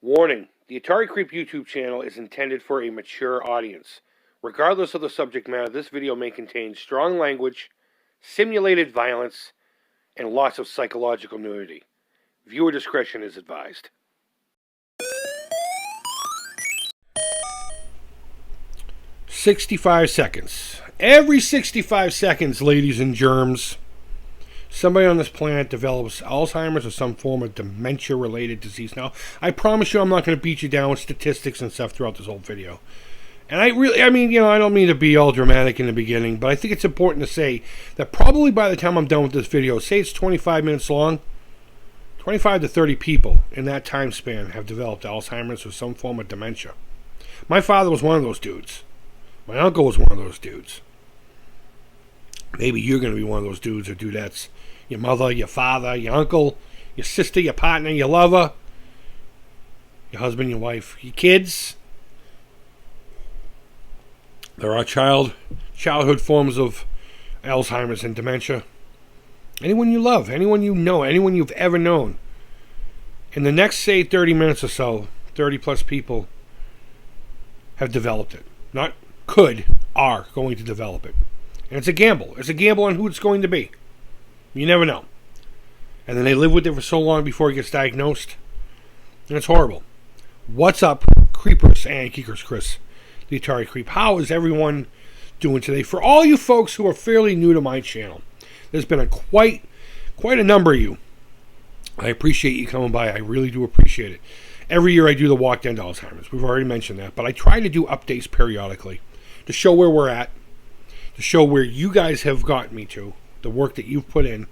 Warning: the Atari Creep YouTube channel is intended for a mature audience. Regardless of the subject matter, this video may contain strong language, simulated violence, and lots of psychological nudity. Viewer discretion is advised. "65 seconds. Every 65 seconds, ladies and germs, somebody on this planet develops Alzheimer's or some form of dementia-related disease." Now, I promise you I'm not going to beat you down with statistics and stuff throughout this whole video. And I don't mean to be all dramatic in the beginning, but I think it's important to say that probably by the time I'm done with this video, say it's 25 minutes long, 25 to 30 people in that time span have developed Alzheimer's or some form of dementia. My father was one of those dudes. My uncle was one of those dudes. Maybe you're going to be one of those dudes or dudettes. Your mother, your father, your uncle, your sister, your partner, your lover, your husband, your wife, your kids. There are childhood forms of Alzheimer's and dementia. Anyone you love, anyone you know, anyone you've ever known. In the next, say, 30 minutes or so, 30 plus people have developed it. Not could, are going to develop it. And it's a gamble. It's a gamble on who it's going to be. You never know. And then they live with it for so long before it gets diagnosed. And it's horrible. What's up, Creepers and Geekers? Chris, the Atari Creep. How is everyone doing today? For all you folks who are fairly new to my channel, there's been quite a number of you. I appreciate you coming by. I really do appreciate it. Every year I do the Walk to End Alzheimer's. We've already mentioned that. But I try to do updates periodically to show where we're at, to show where you guys have gotten me to, the work that you've put in,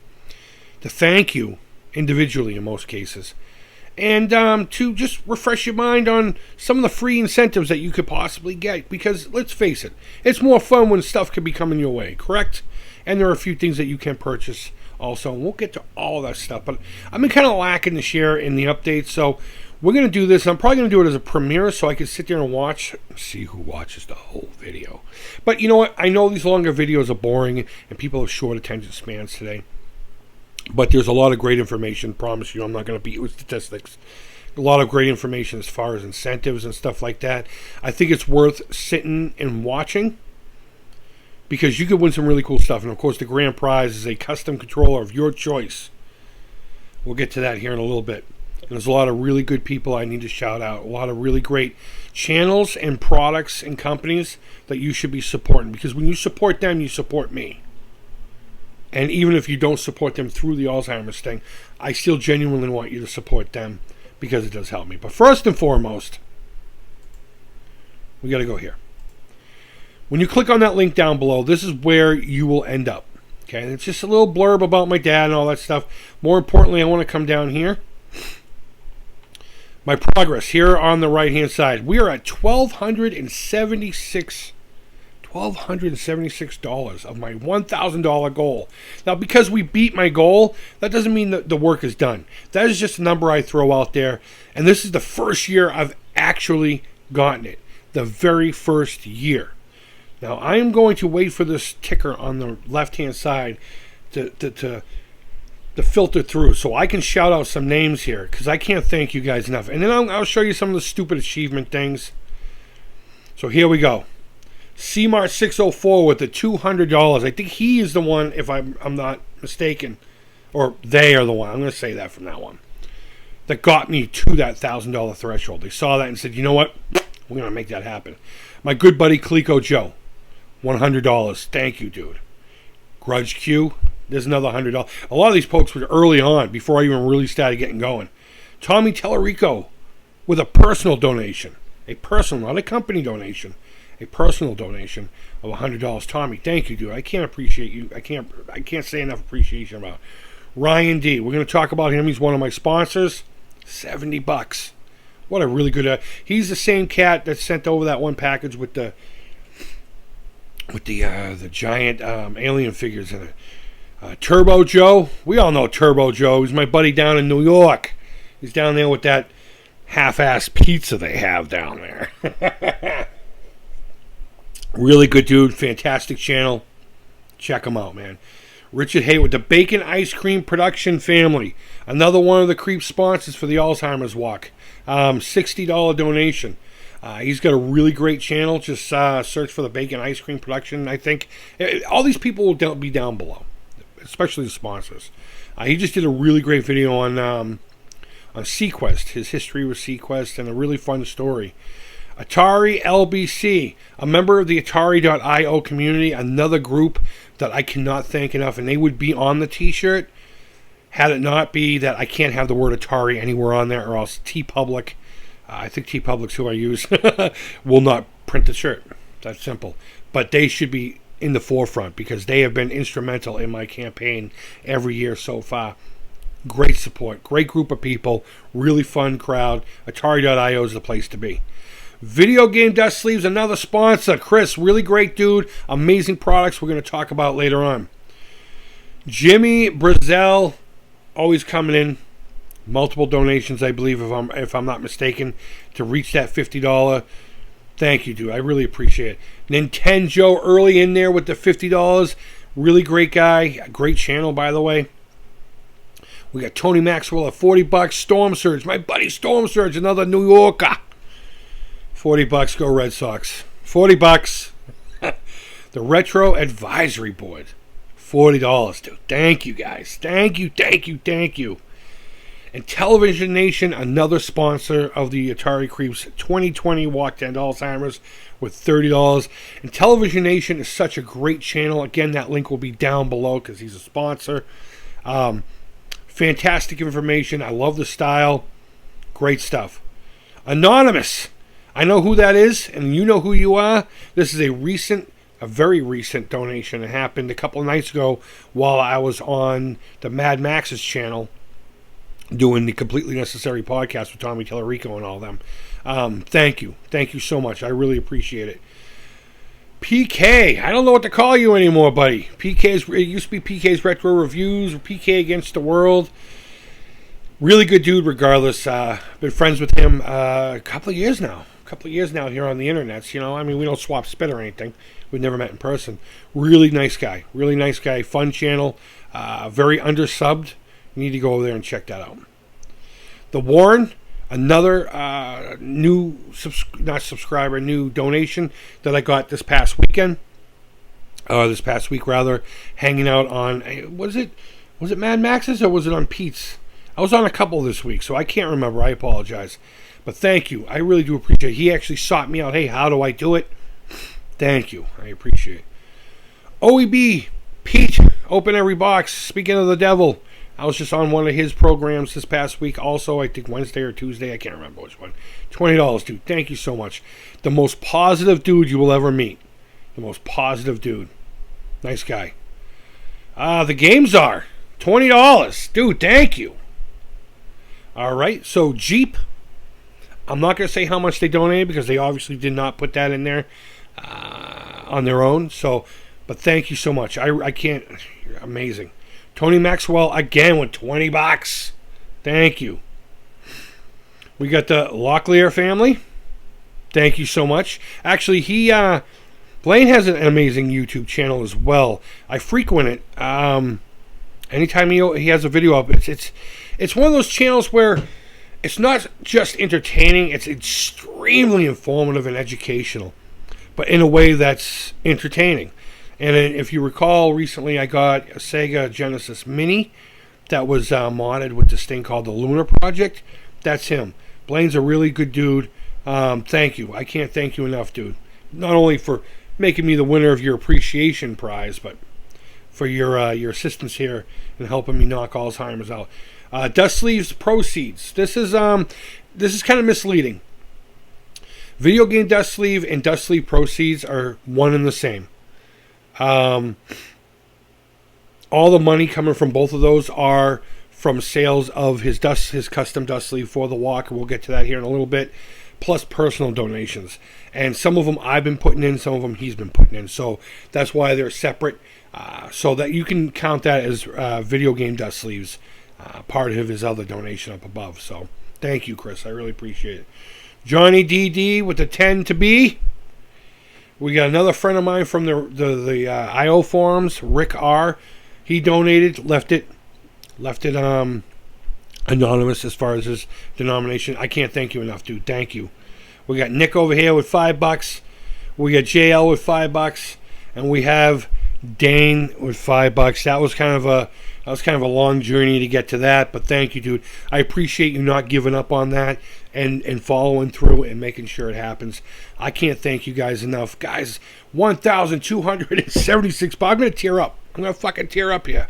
to thank you individually in most cases, and to just refresh your mind on some of the free incentives that you could possibly get, because let's face it, it's more fun when stuff can be coming your way, correct? And there are a few things that you can purchase also, and we'll get to all that stuff, but I've been kind of lacking to share in the updates, so we're going to do this. I'm probably going to do it as a premiere so I can sit there and watch, see who watches the whole video. But you know what? I know these longer videos are boring and people have short attention spans today. But there's a lot of great information. Promise you, I'm not going to beat you with statistics. A lot of great information as far as incentives and stuff like that. I think it's worth sitting and watching, because you could win some really cool stuff. And of course, the grand prize is a custom controller of your choice. We'll get to that here in a little bit. And there's a lot of really good people I need to shout out. A lot of really great channels and products and companies that you should be supporting. Because when you support them, you support me. And even if you don't support them through the Alzheimer's thing, I still genuinely want you to support them, because it does help me. But first and foremost, we got to go here. When you click on that link down below, this is where you will end up. Okay, and it's just a little blurb about my dad and all that stuff. More importantly, I want to come down here. My progress here on the right hand side. We are at $1,276 of my $1,000 goal. Now, because we beat my goal, that doesn't mean that the work is done. That is just a number I throw out there. And this is the first year I've actually gotten it. The very first year. Now, I am going to wait for this ticker on the left hand side to filter through, so I can shout out some names here, because I can't thank you guys enough. And then I'll show you some of the stupid achievement things. So here we go. CMart 604 with the $200. I think he is the one, if I'm not mistaken, or they are the one. I'm going to say that from now on. That got me to that $1,000 threshold. They saw that and said, you know what? We're going to make that happen. My good buddy Clico Joe, $100. Thank you, dude. Grudge Q. There's another $100. A lot of these folks were early on, before I even really started getting going. Tommy Tellerico with a personal donation. A personal, not a company donation. A personal donation of $100. Tommy, thank you, dude. I can't appreciate you. I can't say enough appreciation about it. Ryan D. We're going to talk about him. He's one of my sponsors. $70. What a really good... he's the same cat that sent over that one package with the giant alien figures in it. Turbo Joe. We all know Turbo Joe. He's my buddy down in New York. He's down there with that half-ass pizza they have down there. Really good dude. Fantastic channel. Check him out, man. Richard Haywood, the Bacon Ice Cream Production Family. Another one of the Creep sponsors for the Alzheimer's Walk. $60 donation. He's got a really great channel. Just search for the Bacon Ice Cream Production, I think. All these people will be down below, especially the sponsors. He just did a really great video on Sequest, his history with Sequest, and a really fun story. Atari LBC, a member of the Atari.io community, another group that I cannot thank enough, and they would be on the t-shirt had it not be that I can't have the word Atari anywhere on there, or else TeePublic, I think TeePublic's who I use, will not print the shirt. That's simple. But they should be in the forefront because they have been instrumental in my campaign every year so far. Great support, great group of people, really fun crowd. Atari.io is the place to be. Video Game Dust Sleeves, another sponsor. Chris, really great dude. Amazing products we're going to talk about later on. Jimmy Brazel, always coming in. Multiple donations, I believe, if I'm not mistaken, to reach that $50. Thank you, dude. I really appreciate it. Nintendo early in there with the $50. Really great guy. Great channel, by the way. We got Tony Maxwell at $40. Storm Surge, my buddy Storm Surge, another New Yorker. $40. Go Red Sox. $40. The Retro Advisory Board. $40, dude. Thank you, guys. Thank you. And Television Nation, another sponsor of the Atari Creeps 2020 Walk to End Alzheimer's with $30. And Television Nation is such a great channel. Again, that link will be down below because he's a sponsor. Fantastic information. I love the style. Great stuff. Anonymous. I know who that is, and you know who you are. This is a very recent donation. It happened a couple of nights ago while I was on the Mad Max's channel doing the Completely Necessary podcast with Tommy Tellerico and all them. Thank you. Thank you so much. I really appreciate it. PK. I don't know what to call you anymore, buddy. It used to be PK's Retro Reviews, PK Against the World. Really good dude regardless. Been friends with him a couple of years now. Here on the internets, you know. I mean, we don't swap spit or anything. We've never met in person. Really nice guy. Fun channel. Very undersubbed. You need to go over there and check that out. The Warren, another new donation that I got this past week, hanging out on, was it Mad Max's or was it on Pete's? I was on a couple this week, so I can't remember. I apologize. But thank you. I really do appreciate it. He actually sought me out. Hey, how do I do it? Thank you. I appreciate it. OEB, Pete, open every box. Speaking of the devil, I was just on one of his programs this past week. Also, I think Wednesday or Tuesday. I can't remember which one. $20, dude. Thank you so much. The most positive dude you will ever meet. The most positive dude. Nice guy. The Game Czar. $20. Dude, thank you. All right. So, Jeep. I'm not going to say how much they donated because they obviously did not put that in there on their own. So, but thank you so much. I can't. You're amazing. Tony Maxwell again with $20. Thank you. We got the Locklear family. Thank you so much. Actually, Blaine has an amazing YouTube channel as well. I frequent it. Anytime he has a video up, it's one of those channels where it's not just entertaining, it's extremely informative and educational, but in a way that's entertaining. And if you recall, recently I got a Sega Genesis Mini that was modded with this thing called the Lunar Project. That's him. Blaine's a really good dude. Thank you. I can't thank you enough, dude. Not only for making me the winner of your appreciation prize, but for your assistance here and helping me knock Alzheimer's out. Dust Sleeves proceeds. This is kind of misleading. Video Game Dust Sleeve and Dust Sleeve proceeds are one and the same. All the money coming from both of those are from sales of his custom dust sleeve for the walk. We'll get to that here in a little bit. Plus personal donations, and some of them I've been putting in, some of them he's been putting in. So that's why they're separate. So that you can count that as Video Game Dust Sleeves. Part of his other donation up above. So thank you, Chris. I really appreciate it. Johnny DD with the 10 to be. We got another friend of mine from the IO forums, Rick R. He donated, left it anonymous as far as his denomination. I can't thank you enough, dude. Thank you. We got Nick over here with $5. We got JL with $5, and we have Dane with $5. That was kind of a long journey to get to that, but thank you, dude. I appreciate you not giving up on that and following through and making sure it happens. I can't thank you guys enough. Guys, 1,276 bucks. I'm going to tear up. I'm going to fucking tear up here.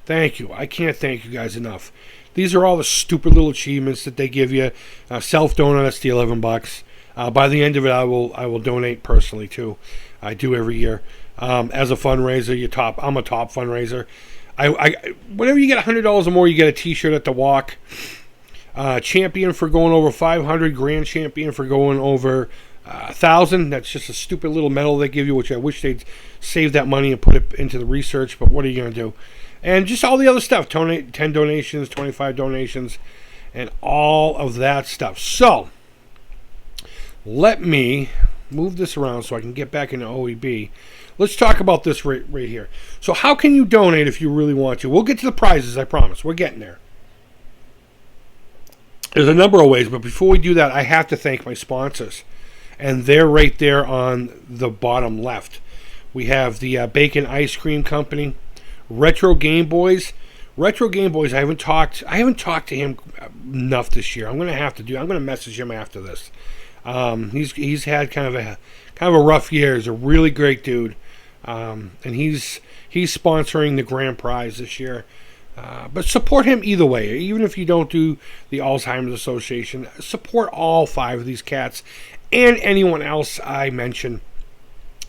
Thank you. I can't thank you guys enough. These are all the stupid little achievements that they give you. Self-donor, that's the $11. By the end of it, I will donate personally, too. I do every year. As a fundraiser, I'm a top fundraiser. Whenever you get $100 or more, you get a T-shirt at the walk. Champion for going over 500. Grand champion for going over 1,000. That's just a stupid little medal they give you, which I wish they'd save that money and put it into the research. But what are you going to do? And just all the other stuff. 10 donations, 25 donations, and all of that stuff. So, let me move this around so I can get back into OEB. Let's talk about this right here. So how can you donate if you really want to? We'll get to the prizes, I promise. We're getting there. There's a number of ways, but before we do that, I have to thank my sponsors. And they're right there on the bottom left. We have the Bacon Ice Cream Company, Retro Game Boys. Retro Game Boys, I haven't talked to him enough this year. I'm going to message him after this. He's had kind of a rough year. He's a really great dude. And he's sponsoring the grand prize this year. But support him either way. Even if you don't do the Alzheimer's Association, support all 5 of these cats and anyone else I mention,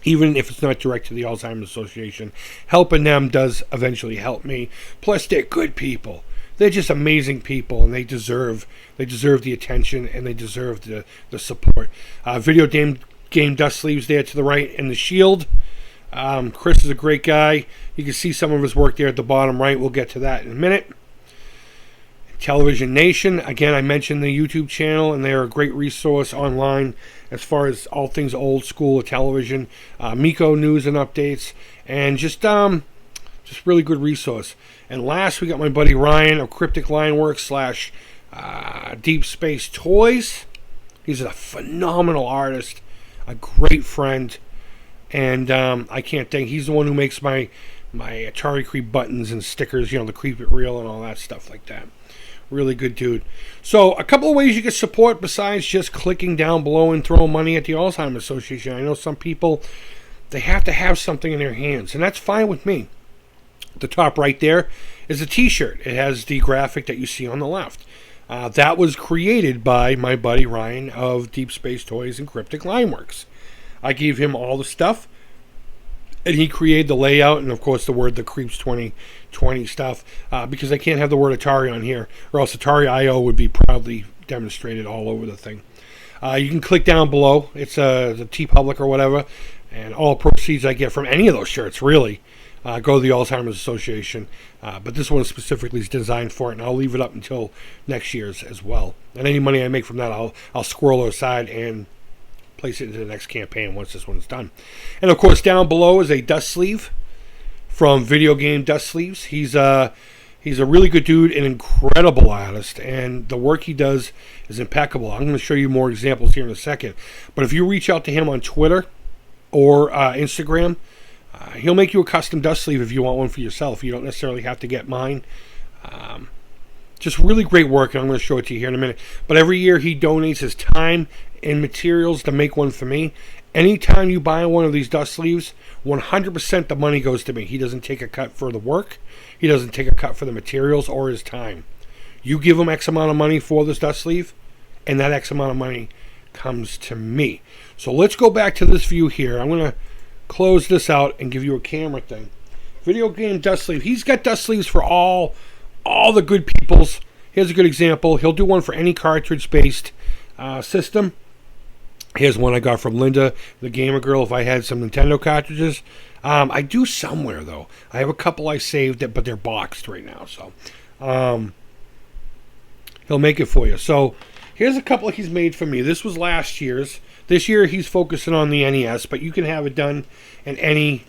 even if it's not direct to the Alzheimer's Association. Helping them does eventually help me. Plus, they're good people. They're just amazing people, and they deserve the attention, and they deserve the support. Video game dust sleeves there to the right, and the shield. Chris is a great guy. You can see some of his work there at the bottom right. We'll get to that in a minute. Television Nation. Again, I mentioned the YouTube channel, and they're a great resource online as far as all things old school television. Miko news and updates, and just really good resource. And last, we got my buddy Ryan of Cryptic Lineworks / Deep Space Toys. He's a phenomenal artist, a great friend, and I can't think. He's the one who makes my Atari Creep buttons and stickers, the Creep It Real and all that stuff like that. Really good dude. So, a couple of ways you can support besides just clicking down below and throwing money at the Alzheimer's Association. I know some people, they have to have something in their hands, and that's fine with me. The top right there is a t-shirt. It has the graphic that you see on the left. That was created by my buddy Ryan of Deep Space Toys and Cryptic Lineworks. I gave him all the stuff, and he created the layout and, of course, the Creeps 2020 stuff, because I can't have the word Atari on here, or else Atari I.O. would be proudly demonstrated all over the thing. You can click down below. It's the TeePublic or whatever, and all proceeds I get from any of those shirts, really, go to the Alzheimer's Association. But this one specifically is designed for it, and I'll leave it up until next year's as well. And any money I make from that, I'll squirrel it aside and place it into the next campaign once this one's done. And of course, down below is a dust sleeve from Video Game Dust Sleeves. He's a really good dude, an incredible artist, and the work he does is impeccable. I'm going to show you more examples here in a second. But if you reach out to him on Twitter or Instagram, he'll make you a custom dust sleeve if you want one for yourself. You don't necessarily have to get mine. Just really great work, and I'm going to show it to you here in a minute. But every year he donates his time and materials to make one for me. Anytime you buy one of these dust sleeves, 100% the money goes to me. He doesn't take a cut for the work. He doesn't take a cut for the materials or his time. You give him X amount of money for this dust sleeve, and that X amount of money comes to me. So let's go back to this view here. I'm going to close this out and give you a camera thing. Video Game Dust Sleeve. He's got dust sleeves for all the good peoples. Here's a good example. He'll do one for any cartridge-based system. Here's one I got from Linda, the gamer girl, if I had some Nintendo cartridges. I do somewhere, though. I have a couple I saved, but they're boxed right now. So he'll make it for you. So here's a couple he's made for me. This was last year's. This year he's focusing on the NES, but you can have it done in any.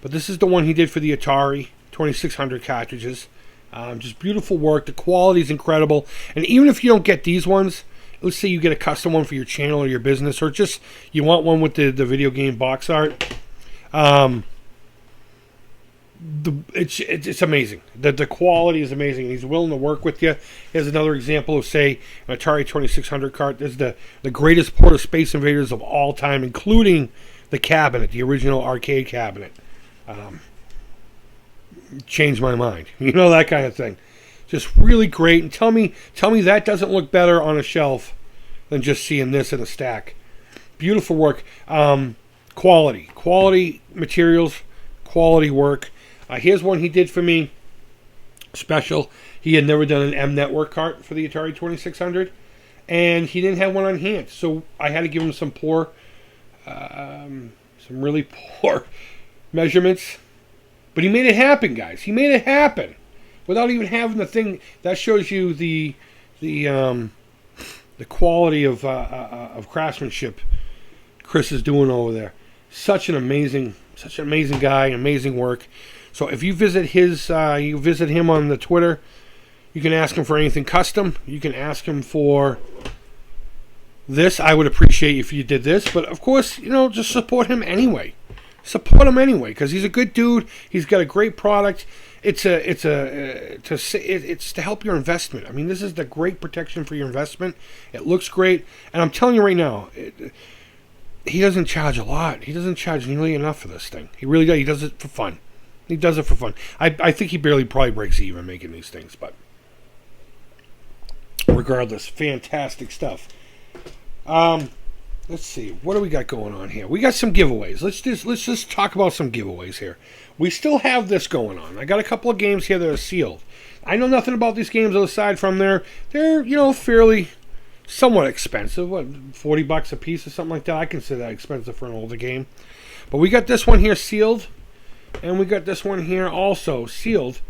But this is the one he did for the Atari 2600 cartridges. Just beautiful work. The quality is incredible. And even if you don't get these ones, let's say you get a custom one for your channel or your business, or just you want one with the video game box art. It's amazing. The quality is amazing. He's willing to work with you. Here's another example of, say, an Atari 2600 cart. This is the greatest port of Space Invaders of all time, including the cabinet, the original arcade cabinet. Changed my mind. You know, that kind of thing. Just really great. And tell me that doesn't look better on a shelf than just seeing this in a stack. Beautiful work. Quality materials, quality work. Here's one he did for me, special. He had never done an M Network cart for the Atari 2600, and he didn't have one on hand, so I had to give him some really poor measurements. But he made it happen, guys. He made it happen without even having the thing. That shows you the quality of craftsmanship Chris is doing over there. Such an amazing guy, amazing work. So if you visit you visit him on the Twitter, you can ask him for anything custom. You can ask him for this. I would appreciate if you did this, but of course, just support him anyway. Support him anyway, because he's a good dude. He's got a great product. It's to help your investment. I mean, this is the great protection for your investment. It looks great, and I'm telling you right now, he doesn't charge a lot. He doesn't charge nearly enough for this thing. He really does. He does it for fun. I think he probably breaks even making these things, but regardless, fantastic stuff. Let's see, what do we got going on here? We got some giveaways. Let's just talk about some giveaways here. We still have this going on. I got a couple of games here that are sealed. I know nothing about these games aside from they're fairly somewhat expensive. What, $40 a piece or something like that? I consider that expensive for an older game. But we got this one here sealed, and we got this one here also sealed.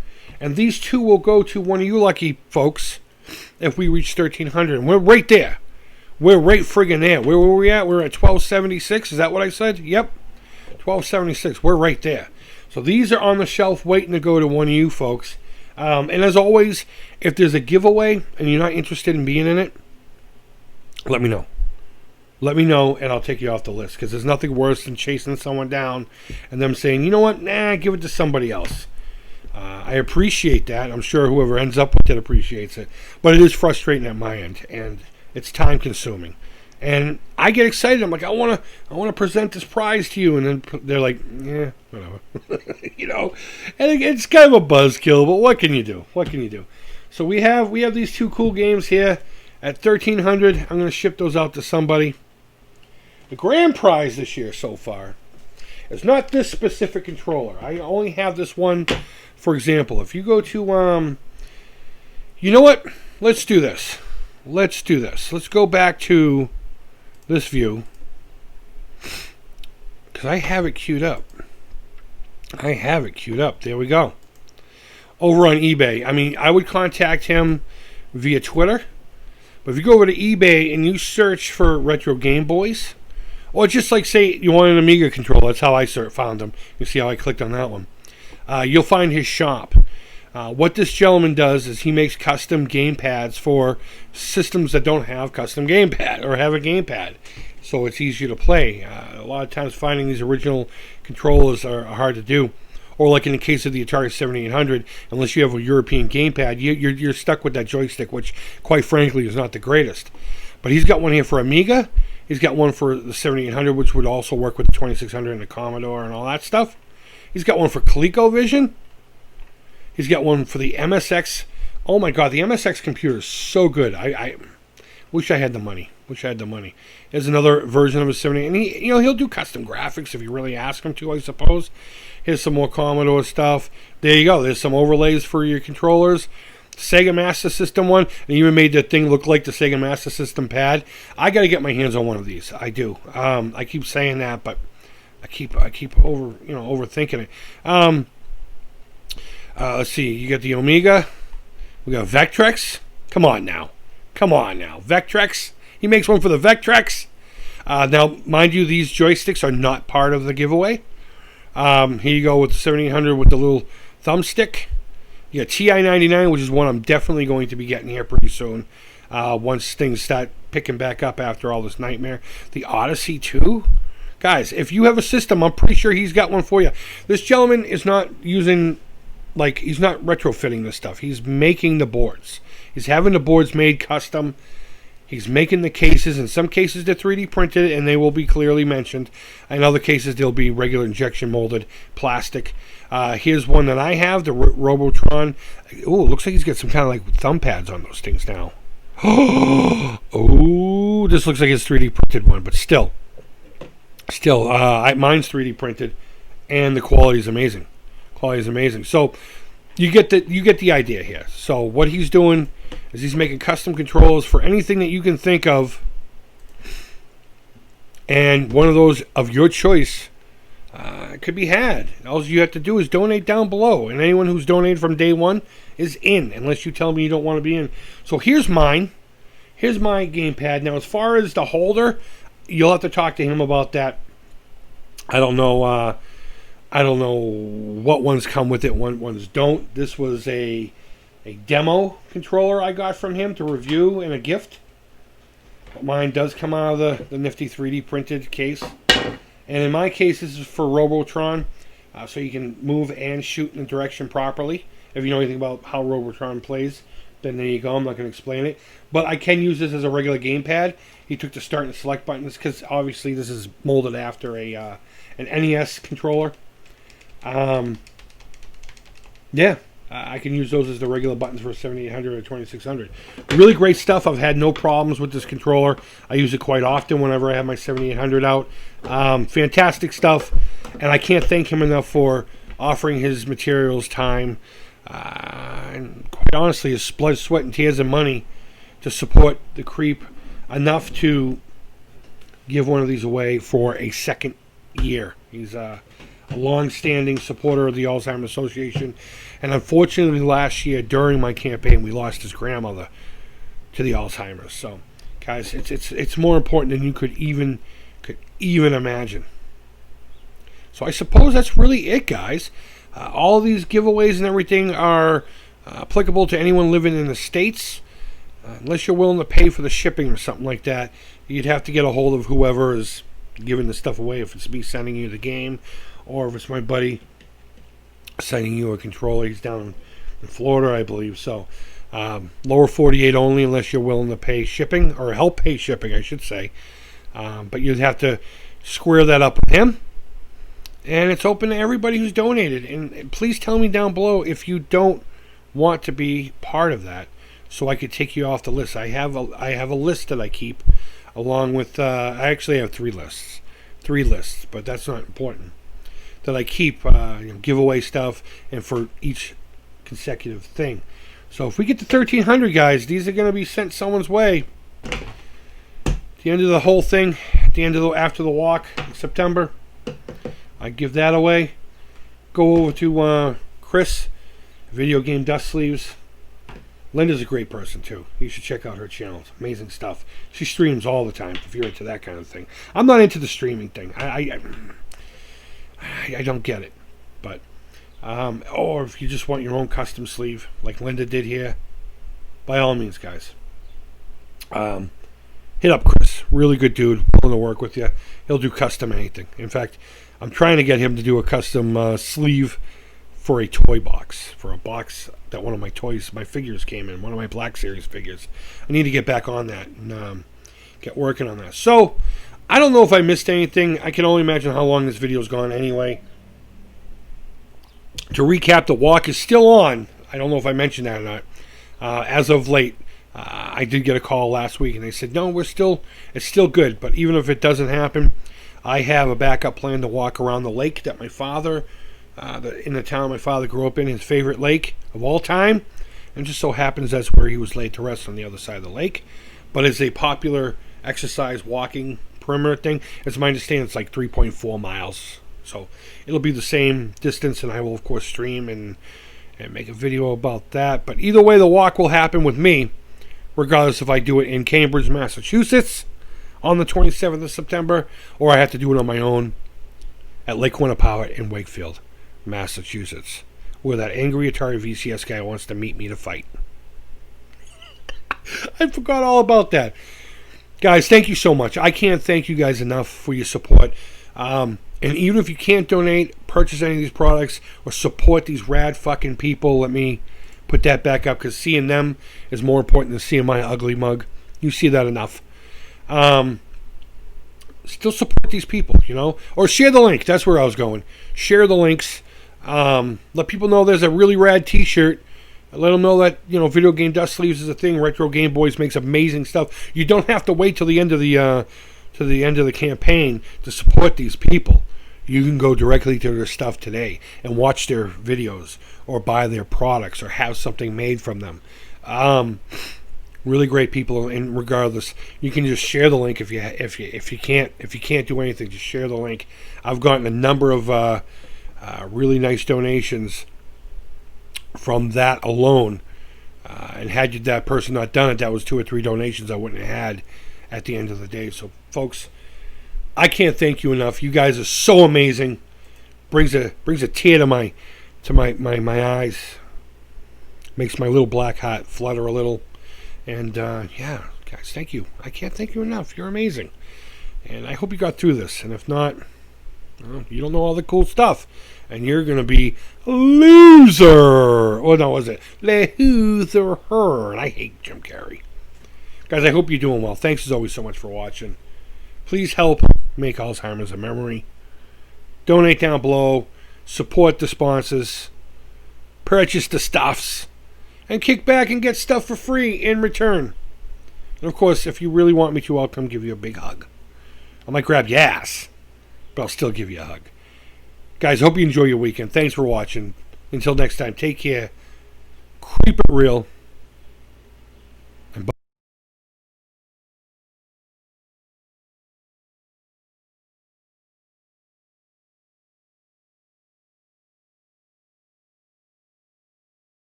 And these two will go to one of you lucky folks if we reach 1,300. And we're right there. We're right friggin' there. Where were we at? We're at 1276. Is that what I said? Yep. 1276. We're right there. So these are on the shelf waiting to go to one of you folks. And as always, if there's a giveaway and you're not interested in being in it, let me know. Let me know, and I'll take you off the list, because there's nothing worse than chasing someone down and them saying, you know what, give it to somebody else. I appreciate that. I'm sure whoever ends up with it appreciates it. But it is frustrating at my end, and it's time consuming. And I get excited. I'm like, I want to present this prize to you. And then they're like, yeah, whatever. And it's kind of a buzzkill, but what can you do? So we have these two cool games here at 1,300. I'm going to ship those out to somebody. The grand prize this year so far is not this specific controller. I only have this one. For example, if you go to, you know what? Let's do this. Let's go back to this view, because I have it queued up. There we go. Over on eBay. I mean, I would contact him via Twitter. But if you go over to eBay and you search for retro Game Boys, or just like say you want an Amiga controller, that's how I found them. You see how I clicked on that one. You'll find his shop. What this gentleman does is he makes custom game pads for systems that don't have custom gamepad or have a gamepad, so it's easier to play. A lot of times finding these original controllers are hard to do, or like in the case of the Atari 7800, unless you have a European gamepad, you're stuck with that joystick, which quite frankly is not the greatest. But he's got one here for Amiga. He's got one for the 7800, which would also work with the 2600 and the Commodore and all that stuff. He's got one for ColecoVision. He's got one for the MSX. Oh my God, the MSX computer is so good. I wish I had the money. There's another version of a 70, and he'll do custom graphics if you really ask him to, I suppose. Here's some more Commodore stuff. There you go. There's some overlays for your controllers. Sega Master System one, and he even made the thing look like the Sega Master System pad. I got to get my hands on one of these. I do. I keep saying that, but I keep overthinking it. Let's see. You got the Omega. We got Vectrex. Come on now. Vectrex. He makes one for the Vectrex. Now, mind you, these joysticks are not part of the giveaway. Here you go with the 7800 with the little thumbstick. You got TI-99, which is one I'm definitely going to be getting here pretty soon. Once things start picking back up after all this nightmare. The Odyssey 2. Guys, if you have a system, I'm pretty sure he's got one for you. This gentleman is not using, like, he's not retrofitting this stuff. He's making the boards. He's having the boards made custom. He's making the cases. In some cases, they're 3D printed, and they will be clearly mentioned. In other cases, they'll be regular injection molded plastic. Here's one that I have, the Robotron. Oh, it looks like he's got some kind of, like, thumb pads on those things now. Oh, this looks like it's 3D printed one, but still, mine's 3D printed, and the quality is amazing. So you get the idea here. So what he's doing is he's making custom controllers for anything that you can think of, and one of those of your choice could be had. All you have to do is donate down below, and anyone who's donated from day one is in, unless you tell me you don't want to be in. So here's mine. Here's my gamepad. Now, as far as the holder, you'll have to talk to him about that. I don't know what ones come with it, what ones don't. This was a demo controller I got from him to review and a gift. But mine does come out of the nifty 3D printed case. And in my case, this is for Robotron, so you can move and shoot in the direction properly. If you know anything about how Robotron plays, then there you go. I'm not going to explain it. But I can use this as a regular gamepad. He took the start and select buttons because obviously this is molded after an NES controller. Yeah, I can use those as the regular buttons for 7800 or 2600. Really great stuff. I've had no problems with this controller. I use it quite often whenever I have my 7800 out. Fantastic stuff, and I can't thank him enough for offering his materials, time, and quite honestly, his blood, sweat, and tears and money to support the Creep enough to give one of these away for a second year. He's a long-standing supporter of the Alzheimer's Association, and unfortunately last year during my campaign we lost his grandmother to the Alzheimer's. So guys, it's more important than you could even imagine. So I suppose that's really it, guys. All these giveaways and everything are applicable to anyone living in the States. Unless you're willing to pay for the shipping or something like that, you'd have to get a hold of whoever is giving the stuff away. If it's me sending you the game, or if it's my buddy sending you a controller. He's down in Florida, I believe. So lower 48 only, unless you're willing to pay shipping, or help pay shipping, I should say. But you'd have to square that up with him. And it's open to everybody who's donated. And please tell me down below if you don't want to be part of that, so I could take you off the list. I have a list that I keep, along with I actually have three lists, but that's not important. That I keep giveaway stuff, and for each consecutive thing. So if we get to 1,300, guys, these are going to be sent someone's way. At the end of the whole thing, after the walk in September, I give that away. Go over to Chris, Video Game Dust Sleeves. Linda's a great person too. You should check out her channel. It's amazing stuff. She streams all the time if you're into that kind of thing. I'm not into the streaming thing. I don't get it. But or if you just want your own custom sleeve like Linda did here, by all means, guys. Hit up Chris. Really good dude. Willing to work with you. He'll do custom anything. In fact, I'm trying to get him to do a custom sleeve for a toy box. For a box that one of my figures came in. One of my Black Series figures. I need to get back on that and get working on that. So, I don't know if I missed anything. I can only imagine how long this video's gone anyway. To recap, the walk is still on. I don't know if I mentioned that or not. As of late, I did get a call last week, and they said, no, it's still good. But even if it doesn't happen, I have a backup plan to walk around the lake that my father, in the town my father grew up in, his favorite lake of all time. And just so happens that's where he was laid to rest, on the other side of the lake. But it's a popular exercise walking perimeter thing. It's my understanding it's like 3.4 miles. So it'll be the same distance, and I will, of course, stream and make a video about that. But either way, the walk will happen with me, regardless if I do it in Cambridge, Massachusetts on the 27th of September, or I have to do it on my own at Lake Winnipout in Wakefield, Massachusetts. where that angry Atari VCS guy wants to meet me to fight. I forgot all about that. Guys, thank you so much. I can't thank you guys enough for your support. And even if you can't donate, purchase any of these products, or support these rad fucking people, let me put that back up, because seeing them is more important than seeing my ugly mug. You see that enough. Still support these people, or share the link. That's where I was going. Share the links. Let people know there's a really rad t-shirt. Let them know that Video Game Dust Sleeves is a thing. Retro Game Boys makes amazing stuff. You don't have to wait till the end of the campaign to support these people. You can go directly to their stuff today and watch their videos, or buy their products, or have something made from them. Really great people, and regardless, you can just share the link if you can't do anything. Just share the link. I've gotten a number of really nice donations from that alone, and had that person not done it, that was 2 or 3 donations I wouldn't have had at the end of the day. So, folks, I can't thank you enough. You guys are so amazing. Brings a tear to my eyes. Makes my little black heart flutter a little. And yeah, guys, thank you. I can't thank you enough. You're amazing. And I hope you got through this. And if not, well, you don't know all the cool stuff. And you're going to be a loser. Oh, no, was it? Loser. And I hate Jim Carrey. Guys, I hope you're doing well. Thanks as always so much for watching. Please help make Alzheimer's a memory. Donate down below. Support the sponsors. Purchase the stuffs. And kick back and get stuff for free in return. And of course, if you really want me to, I'll come give you a big hug. I might grab your ass, but I'll still give you a hug. Guys, hope you enjoy your weekend. Thanks for watching. Until next time, take care. Keep it real.